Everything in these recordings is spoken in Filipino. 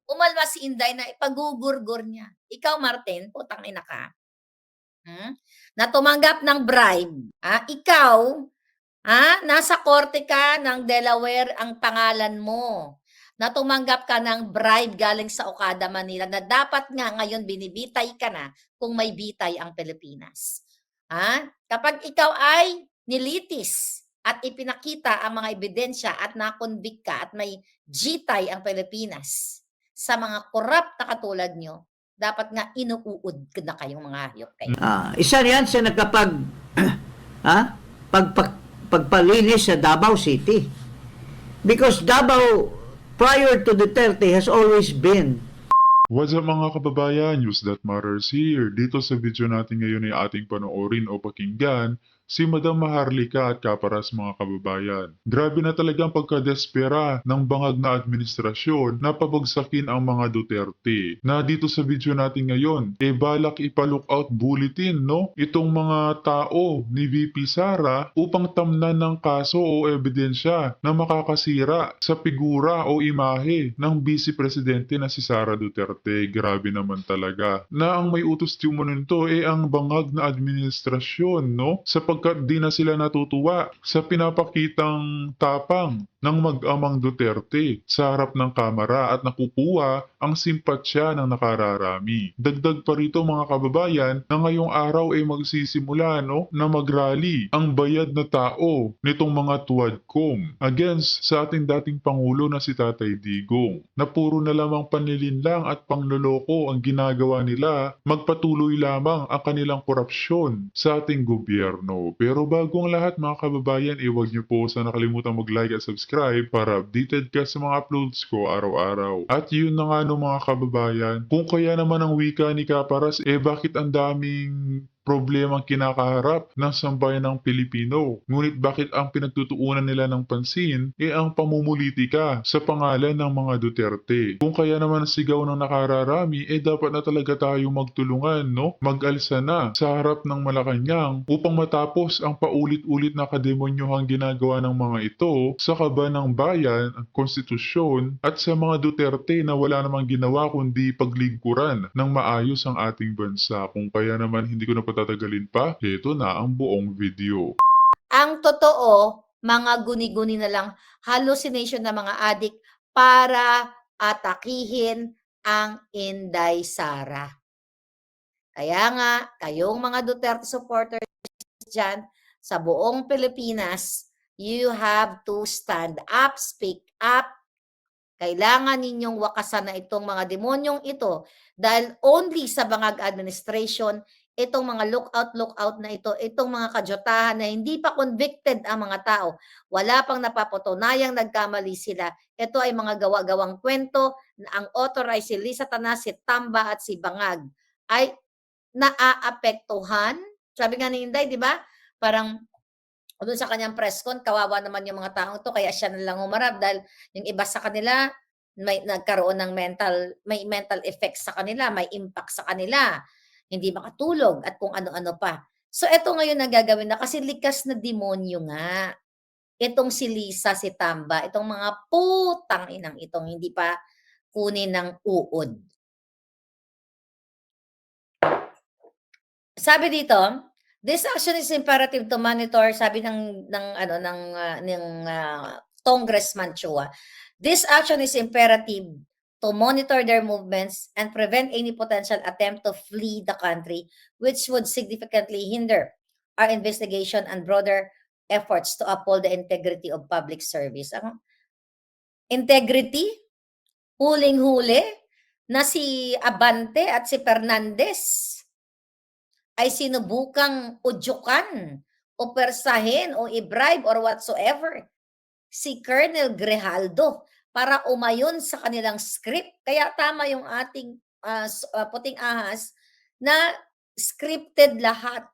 umalma si Inday na ipagugurgur niya. Ikaw Martin, putang ina ka, na tumanggap ng bribe, ikaw, nasa korte ka ng Delaware ang pangalan mo, na tumanggap ka ng bribe galing sa Okada, Manila, na dapat nga ngayon binibitay ka na kung may bitay ang Pilipinas. Kapag ikaw ay nilitis at ipinakita ang mga ebidensya at nakonvict ka at may gitay ang Pilipinas sa mga korap na katulad nyo, dapat nga inuud na kayong mga hayop kayo. Isa yan sa nagkapag pagpalinis sa Davao City. Because Davao, prior to Duterte, has always been. What's up mga kababayan, News That Matters here. Dito sa video natin ngayon ay ating panoorin o pakinggan si Madam Maharlika at Kaparas mga kababayan. Grabe na talaga ang pagkadespera ng bangag na administrasyon na pabagsakin ang mga Duterte. Na dito sa video natin ngayon, balak ipa-lookout bulletin no? Itong mga tao ni VP Sara upang tamnan ng kaso o ebidensya na makakasira sa figura o imahe ng Vice Presidente na si Sara Duterte. Grabe naman talaga. Na ang may utos timo nito ang bangag na administrasyon no? Sapagkat di na sila natutuwa sa pinapakitang tapang ng mag-amang Duterte sa harap ng kamera at nakukuha ang simpatsya ng nakararami. Dagdag pa rito mga kababayan na ngayong araw ay magsisimula na mag-rally ang bayad na tao nitong mga tuwadkom against sa ating dating Pangulo na si Tatay Digong na puro na lamang panlilinlang at pangloloko ang ginagawa nila, magpatuloy lamang ang kanilang korupsyon sa ating gobyerno. Pero bago ang lahat mga kababayan, huwag niyo po sana nakalimutan mag-like at subscribe para updated ka sa mga uploads ko araw-araw. At yun na nga mga kababayan, kung kaya naman ang wika ni Kaparas, bakit ang daming problemang kinakaharap ng sambayan ng Pilipino. Ngunit bakit ang pinagtutuunan nila ng pansin ang pamumulitika sa pangalan ng mga Duterte? Kung kaya naman sigaw ng nakararami, dapat na talaga tayo magtulungan, no? Mag-alsa na sa harap ng Malacanang upang matapos ang paulit-ulit na kademonyohang ginagawa ng mga ito sa kaba ng bayan, konstitusyon, at sa mga Duterte na wala namang ginawa kundi paglingkuran ng maayos ang ating bansa. Kung kaya naman hindi ko na patatagalin pa, ito na ang buong video. Ang totoo, mga guni-guni na lang, hallucination ng mga adik para atakihin ang Inday Sara. Kaya nga, kayong mga Duterte supporters dyan, sa buong Pilipinas, you have to stand up, speak up. Kailangan ninyong wakasan na itong mga demonyong ito dahil only sa bangag administration, itong mga lookout na ito, itong mga kajotahan na hindi pa convicted ang mga tao, wala pang napapatunayang nagkamali sila. Ito ay mga gawa-gawang kwento na ang authorized si Lisa Tanas, si Tamba at si Bangag ay naaapektuhan. Sabi nga ni Inday, di ba? Parang doon sa kanyang press con, kawawa naman yung mga taong to, kaya siya na lang humarap dahil yung iba sa kanila may nagkaroon ng may mental effects sa kanila, may impact sa kanila, hindi makatulog at kung ano-ano pa. So eto ngayon ang gagawin na kasi likas na demonyo nga. Itong si Lisa, si Tamba, itong mga putang inang itong hindi pa kunin ng uod. Sabi dito, this action is imperative to monitor, sabi ng Congressman Chua. This action is imperative to monitor their movements and prevent any potential attempt to flee the country, which would significantly hinder our investigation and broader efforts to uphold the integrity of public service. Integrity? Huling-huli na si Abante at si Fernandez ay sinubukang udyukan o persahin o i-bribe or whatsoever si Colonel Grijaldo para umayon sa kanilang script. Kaya tama yung ating puting ahas na scripted lahat.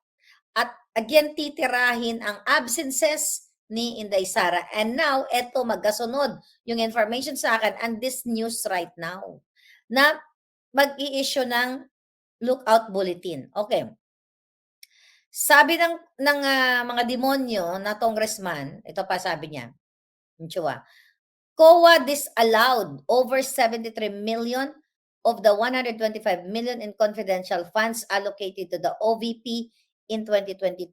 At again, titirahin ang absences ni Inday Sara. And now, eto magkasunod yung information sa akin and this news right now na mag-i-issue ng lookout bulletin. Okay. Sabi ng mga demonyo na congressman, ito pa sabi niya, Chua, COA disallowed over 73 million of the 125 million in confidential funds allocated to the OVP in 2022,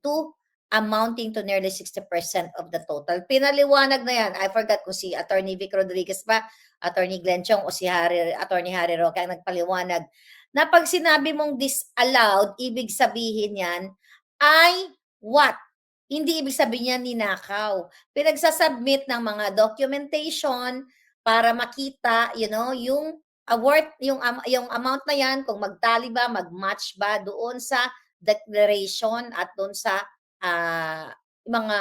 amounting to nearly 60% of the total. Pinaliwanag na yan. I forgot kung si Attorney Vic Rodriguez ba, Attorney Glenn Chong o si Attorney Harry Roque ang nagpaliwanag na pag sinabi mong disallowed, ibig sabihin yan ay what? Hindi ibig sabihin yan ninakaw. Pinagsasubmit ng mga documentation para makita, yung award, yung amount na yan, kung magtali ba, mag-match ba doon sa declaration at doon sa mga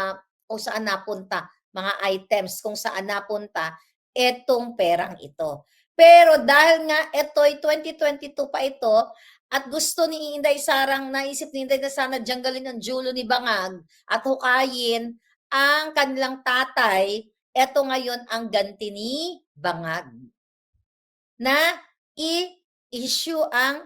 kung saan napunta, mga items kung saan napunta etong perang ito. Pero dahil nga ito'y 2022 pa ito at gusto ni Inday Sarang, naisip ni Inday na sana janggalin ang julo ni Bangag at hukayin ang kanilang tatay, eto ngayon ang ganti ni Bangag na i-issue ang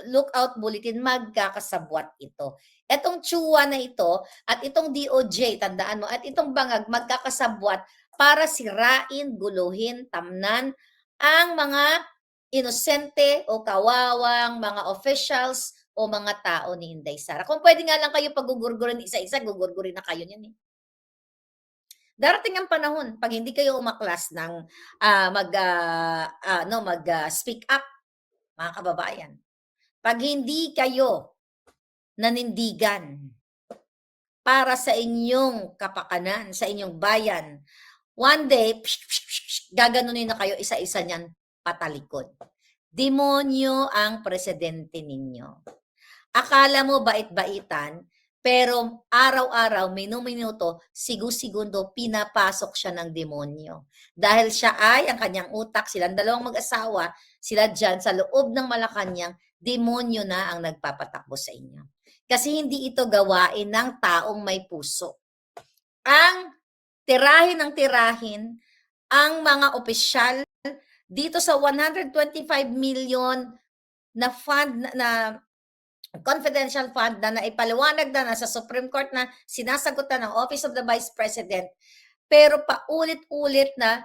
lookout bulletin, magkakasabwat ito. Etong tsuwa na ito at itong DOJ, tandaan mo, at itong Bangag magkakasabwat para sirain, guluhin, tamnan ang mga inosente o kawawang mga officials o mga tao ni Inday Sara. Kung pwede nga lang kayo pagugurgurin isa-isa, gugurgurin na kayo niyan eh. Darating ang panahon pag hindi kayo umaklas ng speak up, mga kababayan. Pag hindi kayo nanindigan para sa inyong kapakanan, sa inyong bayan, one day, gaganunin na kayo isa-isa niyan patalikod. Demonyo ang presidente ninyo. Akala mo bait-baitan, pero araw-araw, minuto, sigu-segundo, pinapasok siya ng demonyo. Dahil siya ay, ang kanyang utak, silang dalawang mag-asawa, sila dyan sa loob ng Malacanang, demonyo na ang nagpapatakbo sa inyo. Kasi hindi ito gawain ng taong may puso. Ang tirahin ng tirahin, ang mga opisyal, dito sa 125 million na fund na confidential fund na naipaliwanag na sa Supreme Court na sinasagutan ng Office of the Vice President, pero paulit-ulit na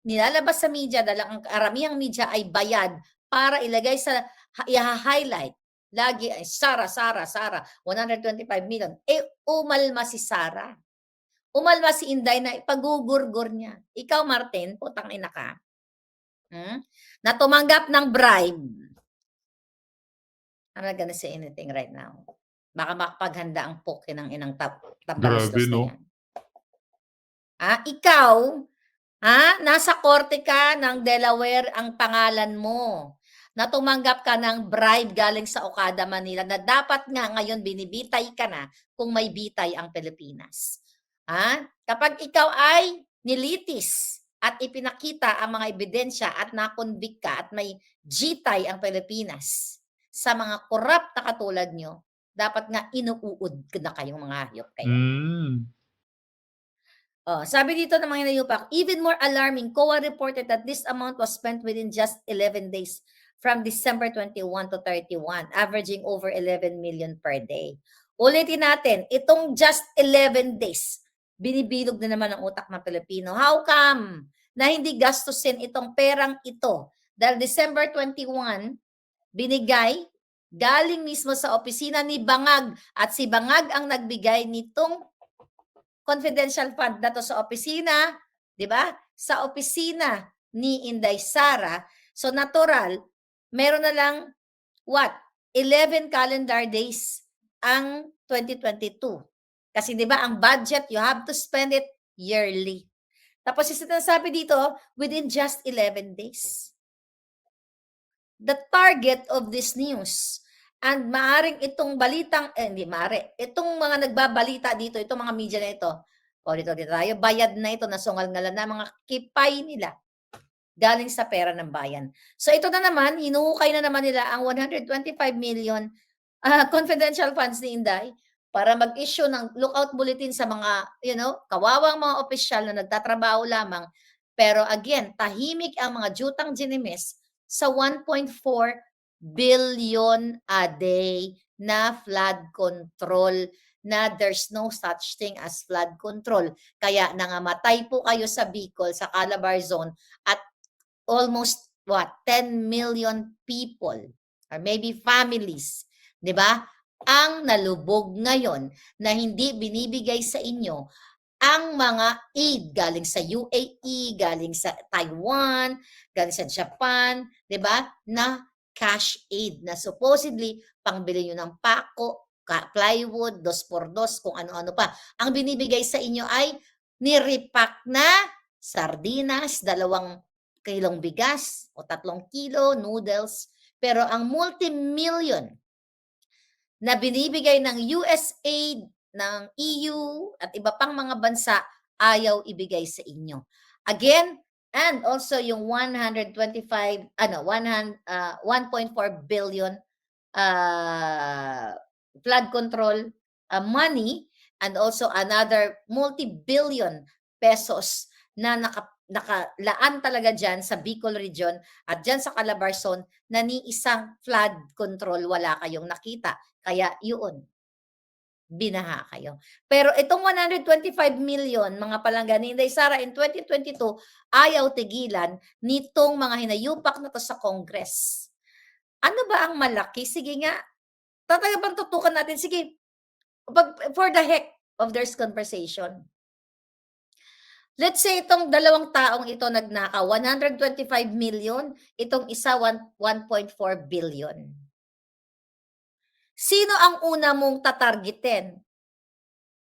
nilalabas sa media dahil ang karamihang media ay bayad para ilagay sa i-highlight. Lagi ay Sara, 125 million. Umalma si Sara. Umalma si Inday na ipagugurgur niya. Ikaw, Martin, putang ina ka. Na tumanggap ng bribe. I'm not gonna say anything right now. Baka makapaghanda ang poke ng inang Grabe, no? Ikaw, nasa korte ka ng Delaware ang pangalan mo. Na tumanggap ka ng bribe galing sa Okada, Manila na dapat nga ngayon binibitay ka na kung may bitay ang Pilipinas. Kapag ikaw ay nilitis at ipinakita ang mga ebidensya at nakonvict ka at may gitay ang Pilipinas sa mga korap na katulad nyo, dapat nga inuud na kayong mga hayop kayo. Sabi dito ng mga nayupak, even more alarming, COA reported that this amount was spent within just 11 days from December 21 to 31, averaging over 11 million per day. Ulitin natin, itong just 11 days, binibilog na naman ang utak ng Pilipino. How come na hindi gastusin itong perang ito? Dahil December 21, binigay, galing mismo sa opisina ni Bangag at si Bangag ang nagbigay nitong confidential fund na to sa opisina, di ba? Sa opisina ni Inday Sara. So natural, meron na lang 11 calendar days ang 2022. Kasi di ba ang budget, you have to spend it yearly. Tapos sinasabi dito, within just 11 days. The target of this news, and maaring itong balitang, itong mga nagbabalita dito, itong mga media na ito, dito tayo, bayad na ito, nasungal-ngalan na mga kipay nila, galing sa pera ng bayan. So ito na naman, hinuhukay na naman nila ang 125 million confidential funds ni Inday para mag-issue ng lookout bulletin sa mga, kawawang mga opisyal na nagtatrabaho lamang. Pero again, tahimik ang mga jutang ginimis sa 1.4 billion a day na flood control na there's no such thing as flood control. Kaya nangamatay po kayo sa Bicol, sa Calabar Zone, at almost 10 million people or maybe families, 'di ba? Ang nalubog ngayon na hindi binibigay sa inyo ang mga aid galing sa UAE, galing sa Taiwan, galing sa Japan, 'di ba? Na cash aid na supposedly pangbili nyo ng pako, plywood, 2x2, kung ano-ano pa. Ang binibigay sa inyo ay nirepack na sardinas, 2 kilong bigas o 3 kilo noodles. Pero ang multi-million na binibigay ng USAID, ng EU at iba pang mga bansa ayaw ibigay sa inyo. Again, and also yung 1.4 billion flood control money, and also another multi-billion pesos na nakalaan talaga dyan sa Bicol region at dyan sa Calabar Zone na ni isang flood control wala kayong nakita. Kaya yun, binaha kayo. Pero itong 125 million, mga palangga ni Inday Sara in 2022, ayaw tigilan nitong mga hinayupak na to sa Congress. Ano ba ang malaki? Sige nga, tatagapang tutukan natin. Sige, for the heck of this conversation. Let's say itong 2 taong ito nagnakaw, 125 million, itong isa 1.4 billion. Sino ang una mong tatargetin?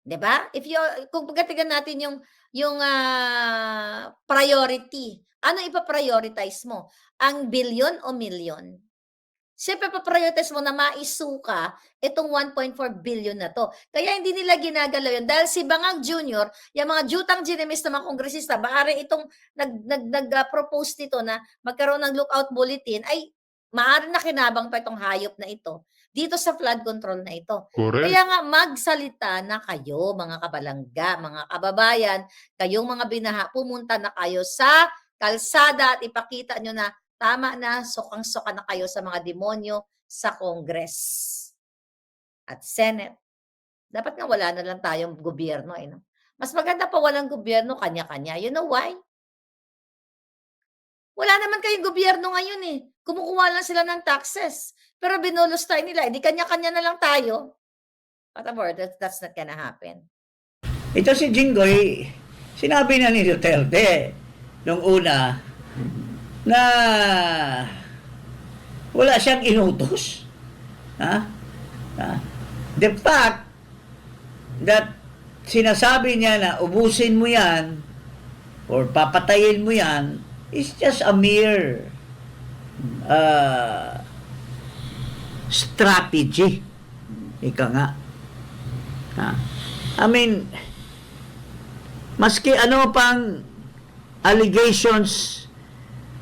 'Di ba? Kung pagkatigan natin yung priority, ano ipa-prioritize mo? Ang billion o million? Siyempre pa-prioritize mo na maisuka itong 1.4 billion na to. Kaya hindi nila ginagalaw yun. Dahil si Bangag Jr., yung mga jutang ginimis na mga kongresista, maaari itong nag-propose nito na magkaroon ng lookout bulletin, ay maaari na kinabang pa itong hayop na ito dito sa flood control na ito. Correct. Kaya nga magsalita na kayo, mga kabalangga, mga kababayan, kayong mga binaha, pumunta na kayo sa kalsada at ipakita nyo na tama na, sukang-suka na kayo sa mga demonyo sa Congress at Senate. Dapat nga wala na lang tayong gobyerno. No? Mas maganda pa walang gobyerno, kanya-kanya. You know why? Wala naman kayong gobyerno ngayon eh. Kumukuha lang sila ng taxes. Pero binulos tayo nila. Hindi kanya-kanya na lang tayo. Whatever, that's not gonna happen. Ito si Jinggoy, sinabi na ni Duterte nung una na wala siyang inutos. The fact that sinasabi niya na ubusin mo yan or papatayin mo yan is just a mere strategy. Ika nga. I mean, maski ano pang allegations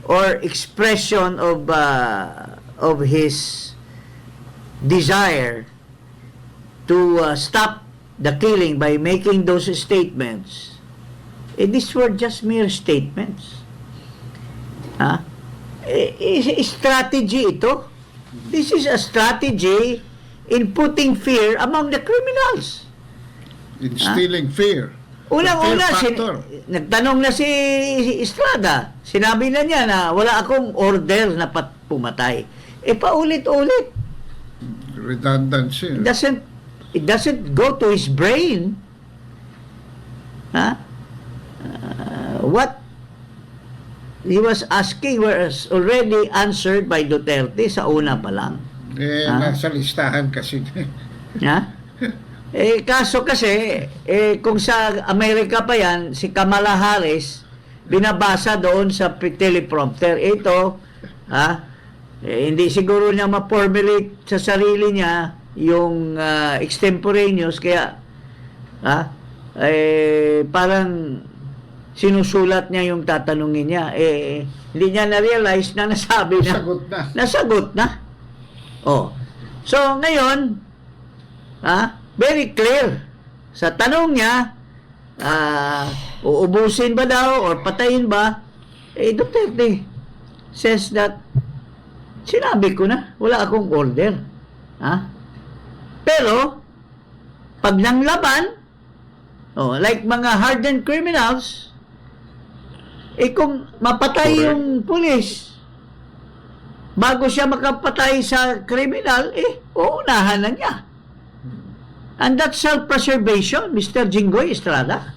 or expression of his desire to stop the killing by making those statements, these were just mere statements. Strategy ito. This is a strategy in putting fear among the criminals. Instilling fear. Unang-una, Fear factor. nagtanong na si Estrada. Sinabi na niya na wala akong order na pumatay. Paulit-ulit. Redundancy. It doesn't go to his brain. What he was asking was already answered by Duterte sa una pa lang. Nasa listahan kasi. Kaso kasi, kung sa Amerika pa yan, si Kamala Harris, binabasa doon sa teleprompter. Ito, hindi siguro niya ma-formulate sa sarili niya yung extemporaneous, kaya, parang sinusulat niya yung tatanungin niya. Hindi niya na-realize na nasabi na. Nasagot na. Nasagot na. So, ngayon, very clear. Sa tanong niya, uubusin ba daw or patayin ba? Duterte says that sinabi ko na, wala akong order. Pero, pag nanglaban, like mga hardened criminals, kung mapatay Correct. yung pulis, bago siya makapatay sa criminal, uunahan na niya. And that's self-preservation, Mr. Jinggoy Estrada.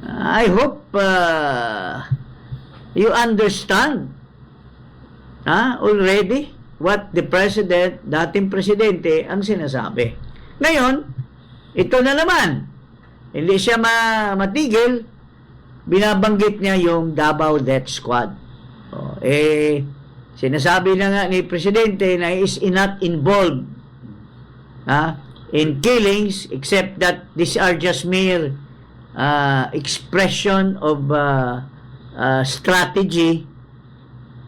I hope you understand already what the president, dating presidente, ang sinasabi. Ngayon, ito na naman, hindi siya matigil, binabanggit niya yung Davao Death Squad. Sinasabi na nga ni presidente na he is not involved in killings, except that these are just mere expression of strategy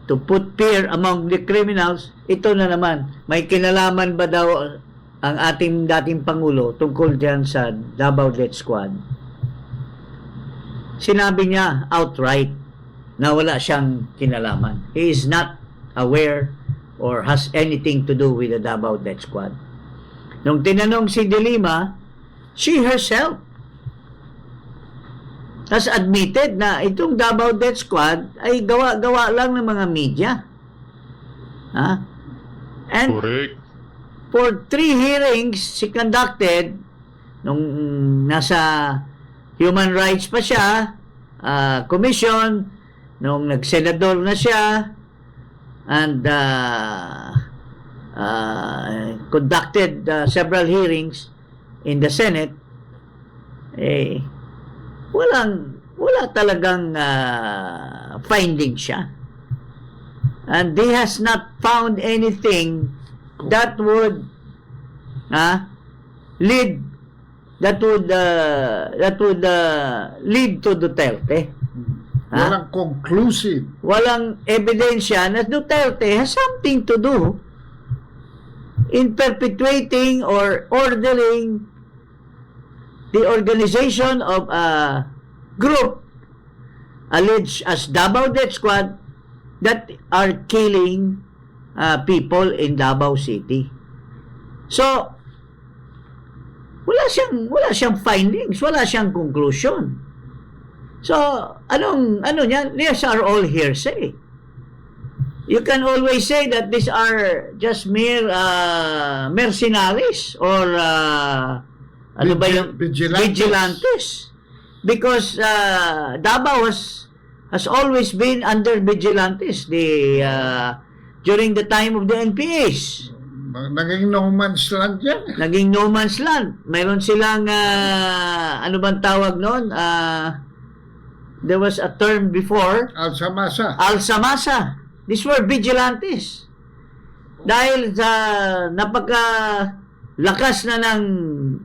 to put fear among the criminals. Ito na naman, may kinalaman ba daw ang ating dating Pangulo tungkol dyan sa Davao Death Squad? Sinabi niya outright na wala siyang kinalaman. He is not aware or has anything to do with the Davao Death Squad. Nung tinanong si De Lima, she herself has admitted na itong Davao Death Squad ay gawa-gawa lang ng mga media. And Correct. for 3 hearings she conducted, nung nasa human rights pa siya, commission, nung nagsenador na siya, and conducted several hearings in the Senate, wala talagang finding siya. And he has not found anything that would lead to Duterte. Walang conclusive. Walang ebidensya na Duterte has something to do in perpetuating or ordering the organization of a group alleged as Davao Death Squad that are killing people in Davao City. So, wala siyang findings, wala siyang conclusion. So, ano niyan? These are all hearsay. You can always say that these are just mere mercenaries or vigilantes. Because Davao has always been under vigilantes during the time of the NPAs. Naging no man's land yan. Naging no man's land. Mayroon silang ano bang tawag noon? There was a term before, Alsamasa. These were vigilantes. Dahil sa napakalakas na ng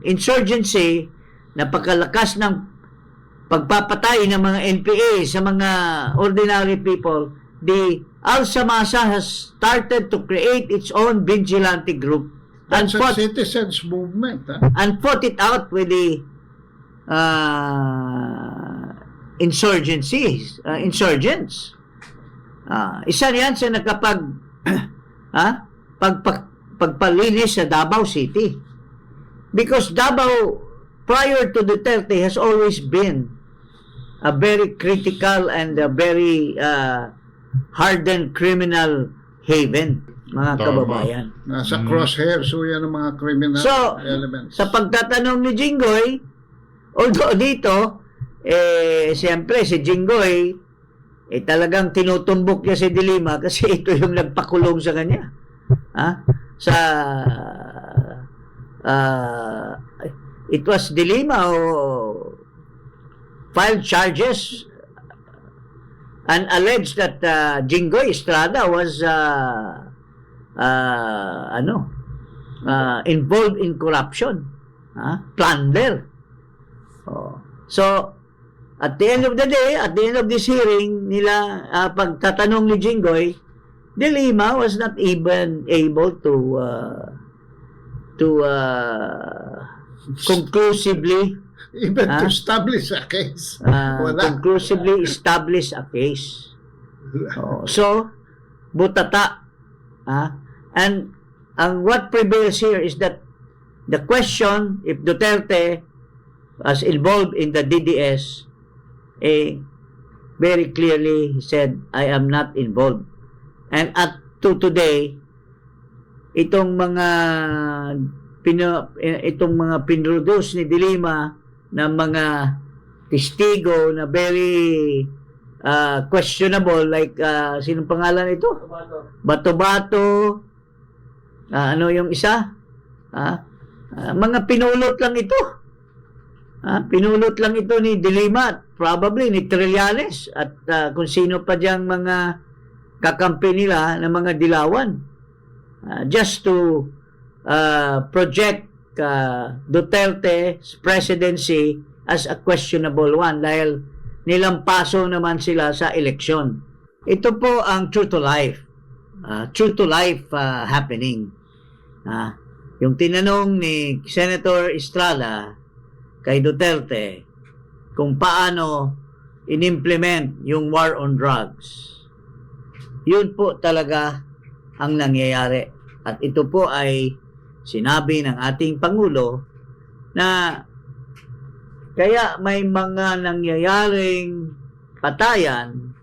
insurgency, napakalakas ng pagpapatay ng mga NPA sa mga ordinary people, the Alsamasa has started to create its own vigilante group. That's a citizens movement. And fought it out with the insurgents. Isa yan sa pagpalinis sa Davao City. Because Davao, prior to Duterte, has always been a very critical and a very hardened criminal haven, mga Tama. kababayan. Nasa crosshairs so yan ang mga criminal So, elements. sa pagtatanong ni Jinggoy, although dito, siyempre si Jinggoy, talagang tinutumbok niya si De Lima kasi ito yung nagpakulong sa kanya. It was De Lima who filed charges and alleged that Jinggoy Estrada was involved in corruption, plunder. So, at the end of the day, at the end of this hearing nila, pagtatanong ni Jinggoy, De Lima was not even able to conclusively Even to establish a case. conclusively establish a case. So, butata. And what prevails here is that the question if Duterte was involved in the DDS, very clearly he said, I am not involved. And at to today, itong mga pinroduce ni Dilima na mga testigo na very questionable, like sinong pangalan ito? Bato-Bato. Ano yung isa? Mga pinulot lang ito. Pinulot lang ito ni Dilima, probably ni Trillanes, at kung sino pa diyang mga kakampi nila ng mga dilawan. Just to project Duterte's presidency as a questionable one dahil nilampaso naman sila sa eleksyon. Ito po ang true to life. True to life happening. Yung tinanong ni Senator Estrada kay Duterte kung paano in-implement yung war on drugs. Yun po talaga ang nangyayari. At ito po ay sinabi ng ating Pangulo na kaya may mga nangyayaring patayan,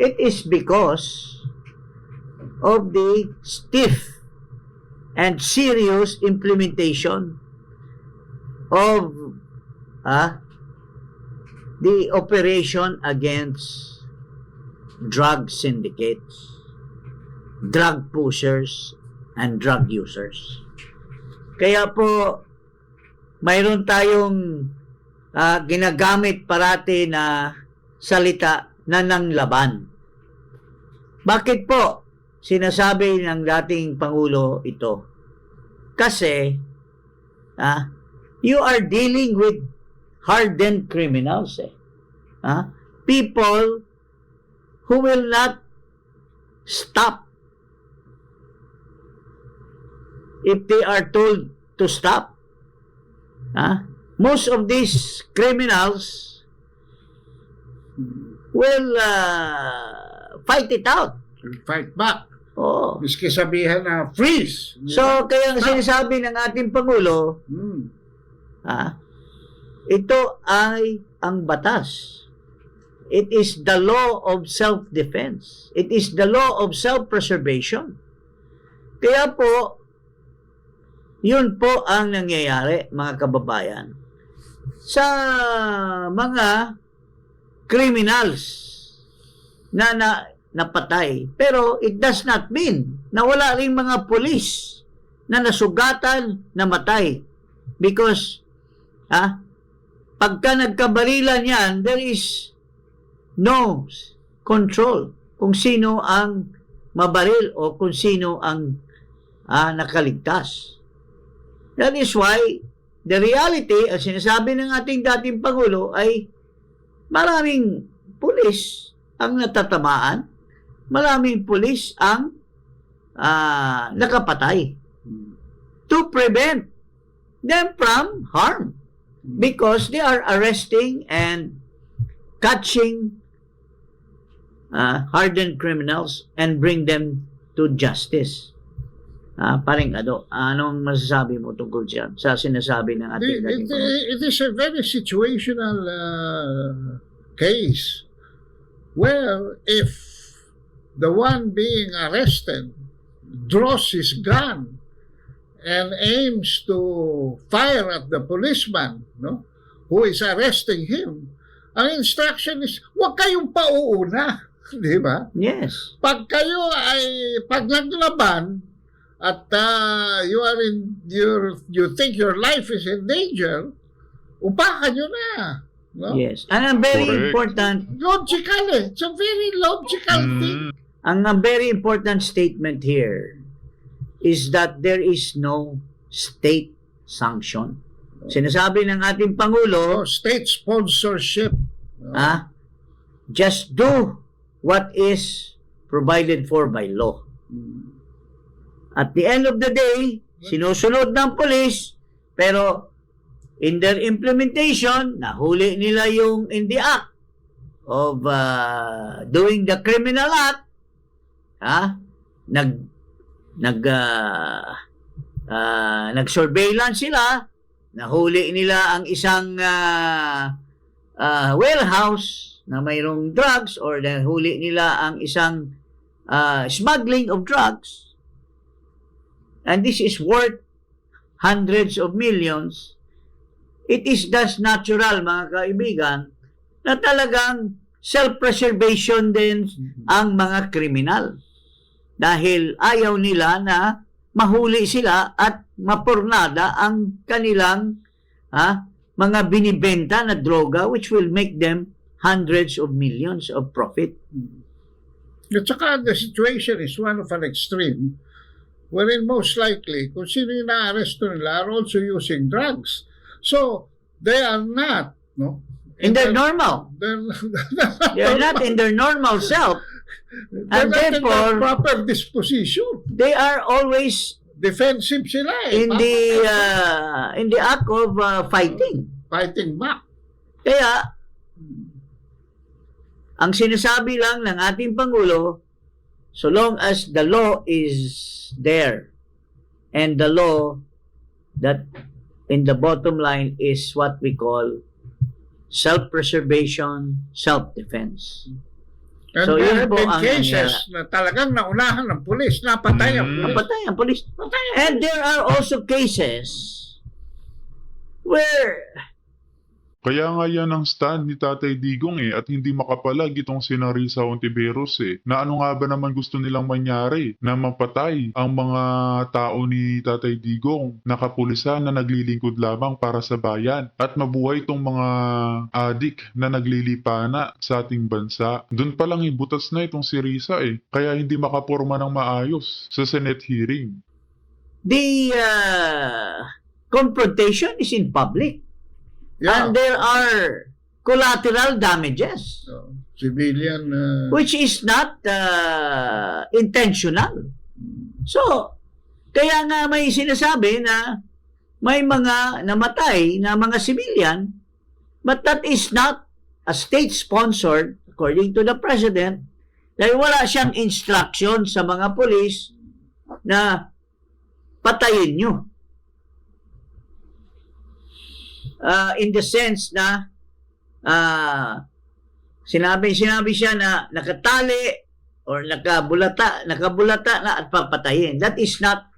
it is because of the stiff and serious implementation of the operation against drug syndicates, drug pushers, and drug users. Kaya po, mayroon tayong ginagamit parati na salita na nanglaban. Bakit po sinasabi ng dating Pangulo ito? Kasi you are dealing with hardened criminals. People who will not stop if they are told to stop. Most of these criminals will fight it out. Fight back. Oh. Miski sabihan na freeze. So, kaya ang sinasabi ng ating Pangulo, ito ay ang batas. It is the law of self-defense. It is the law of self-preservation. Kaya po, yun po ang nangyayari, mga kababayan, sa mga criminals na napatay. Pero it does not mean na wala ring mga pulis na nasugatan, namatay. Because, pagka nagkabarilan yan, there is no control kung sino ang mabaril o kung sino ang nakaligtas. That is why the reality, ang sinasabi ng ating dating Pangulo ay maraming pulis ang natatamaan, maraming pulis ang nakapatay to prevent them from harm because they are arresting and catching hardened criminals and bring them to justice. Paring Ado, anong masasabi mo tungkol dyan sa sinasabi ng ating dating Pangulo? It is a very situational case where if the one being arrested draws his gun and aims to fire at the policeman, who is arresting him, ang instruction is, huwag kayong pauuna. Di ba? Yes. Pag kayo ay paglaban at you think your life is in danger, upakan nyo na. No? Yes. And ang very Correct. important, Logical eh. It's a very logical thing. ang very important statement here is that there is no state sanction. Sinasabi ng ating Pangulo, State sponsorship. just do what is provided for by law. At the end of the day, sinusunod ng police, pero in their implementation, nahuli nila yung in the act of doing the criminal act, nag-surveillance sila, nahuli nila ang isang warehouse na mayroong drugs, or nahuli nila ang isang smuggling of drugs, and this is worth hundreds of millions. It is thus natural, mga kaibigan, na talagang self-preservation din ang mga kriminal. Dahil ayaw nila na mahuli sila at mapurnada ang kanilang mga binibenta na droga, which will make them hundreds of millions of profit. At saka the situation is one of an extreme wherein most likely kung sino yung na-arresto nila are also using drugs. So, they are not, no? In their normal. They are not in their normal self. They're And not in therefore, their proper disposition. they are always Defensive sila eh. in the act of fighting. Fighting back. Kaya, ang sinasabi lang ng ating Pangulo, so long as the law is there, and the law that in the bottom line is what we call self-preservation, self-defense. And So, there yun have po been ang cases na talagang naunahan ng pulis, napatay ang pulis. Napatay ang polis. Patay ang And there are also cases where Kaya nga yan ang stand ni Tatay Digong at hindi makapalag itong si Narisa Ontiveros na ano nga ba naman gusto nilang mangyari, na mapatay ang mga tao ni Tatay Digong na kapulisan na naglilingkod lamang para sa bayan at mabuhay itong mga adik na naglilipana sa ating bansa. Doon pa lang butas na itong si Risa kaya hindi makaporma ng maayos sa Senate hearing. the confrontation is in public. Yeah. And there are collateral damages, So, civilian which is not intentional. So, kaya nga may sinasabi na may mga namatay na mga civilian, but that is not a state-sponsored, according to the President, dahil wala siyang instruction sa mga polis na patayin nyo. In the sense na sinabi siya na nakatali or nakabulata na at papatayin. That is not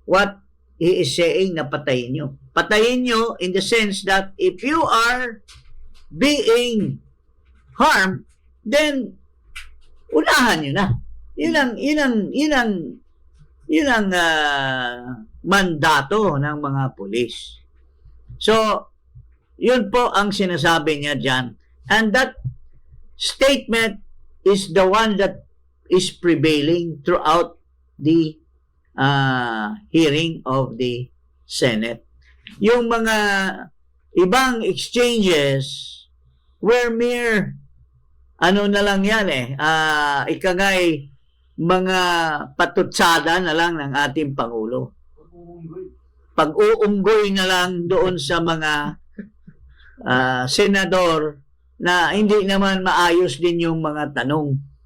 what he is saying na patayin nyo. Patayin nyo in the sense that if you are being harmed, then unahan nyo na. Yun ang mandato ng mga pulis. So, yun po ang sinasabi niya dyan. And that statement is the one that is prevailing throughout the hearing of the Senate. Yung mga ibang exchanges were mere na lang yan ikagay mga patutsada na lang ng ating Pangulo. Pag-uunggoy na lang doon sa mga senador na hindi naman maayos din yung mga tanong.